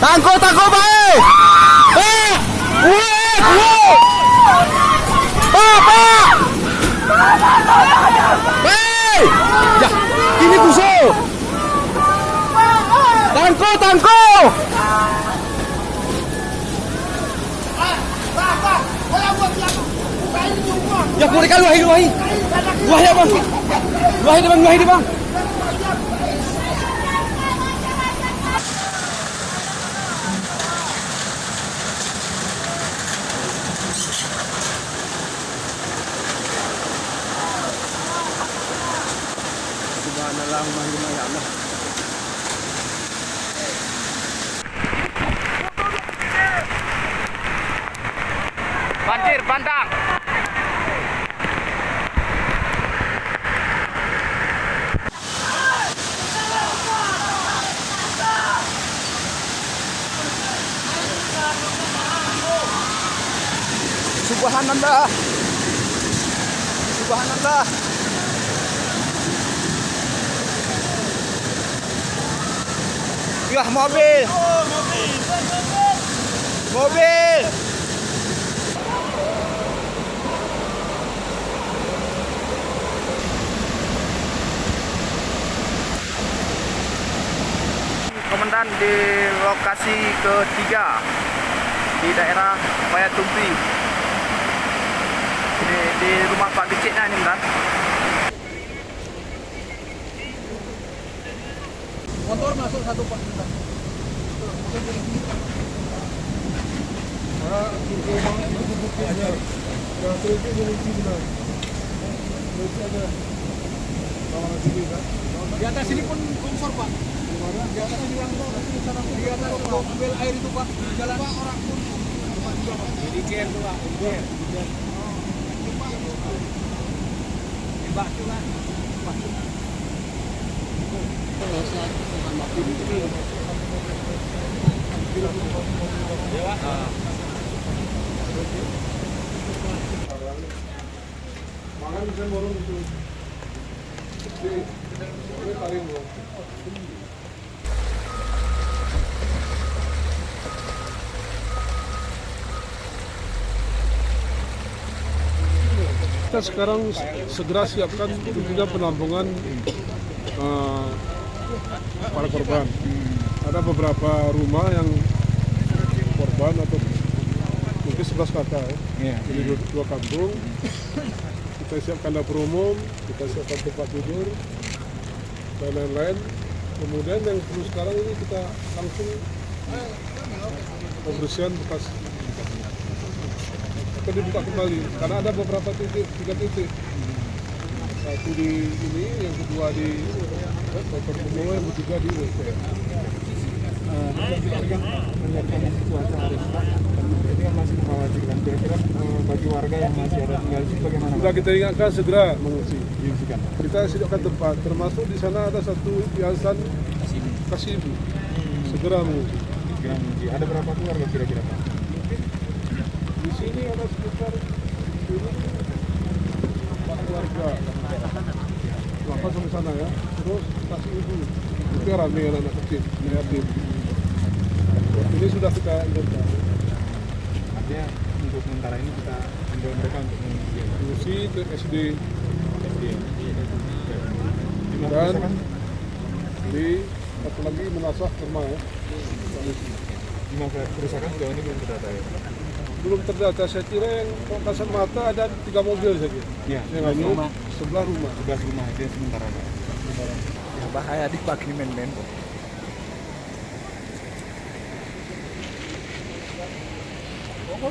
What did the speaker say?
Tangkap, tangkap, baik. Pak. Hei, ya, ini kusuk. Tangkap, tangkap. Ya, boleh kan wahai. Wahai bang. Wahai bang. Subhanallah, ya Allah. Banjir bandang. Subhanallah. Subhanallah. Yah, mobil. Mobil. Komandan di lokasi ketiga di daerah Payatumpi. Ini di rumah Pak Keciknya ini, kan? Motor masuk satu Pak. Di atas ini pun longsor Pak. Di atas ini di atas mobil air itu Pak. Di jalan Pak orang pun. Di JR itu Pak. Mbak juga. Makan bisa borong itu. Ini paling loh. Kita sekarang segera siapkan tentunya penampungan para korban. Ada beberapa rumah yang korban atau mungkin 11 kakak ya. Jadi dua kampung. Kita siapkan dapur umum, kita siapkan tempat tidur dan lain-lain. Kemudian yang perlu sekarang ini kita langsung pembersihan bekas. Kita dibuka kembali karena ada beberapa titik, 3 titik. Satu di ini, yang kedua di Dr. Kumowo, yang ketiga di Welfare. Melihatkan situasi hari ini kan masih mengkhawatirkan. Kira-kira bagi warga yang masih ada tinggal di sini bagaimana? Sudah kita ingatkan segera mengungsi. Diungsikan. Kita siapkan tempat, termasuk di sana ada satu yayasan Kasibu. Segera mengungsi. Segera mengungsi. Ada berapa keluarga kira-kira Pak? Di sini ada sekitar 4 keluarga. Bapak sampai sana ya. Terus Kasibu. Itu rame anak kecil, yatim. Ini sudah kita ingatkan. Artinya untuk sementara ini kita mendorong mereka untuk mengungsi ke SD. Dan di satu lagi menasah rumah ya. Lima kerusakan sejauh ini belum terdata ya? Belum terdata, saya kira yang kasat mata ada 3 mobil saja. Ya, yang rumah. Sebelah rumah. 11 rumah itu yang sementara Pak. Ya, bahaya dipakai men-men. Oh,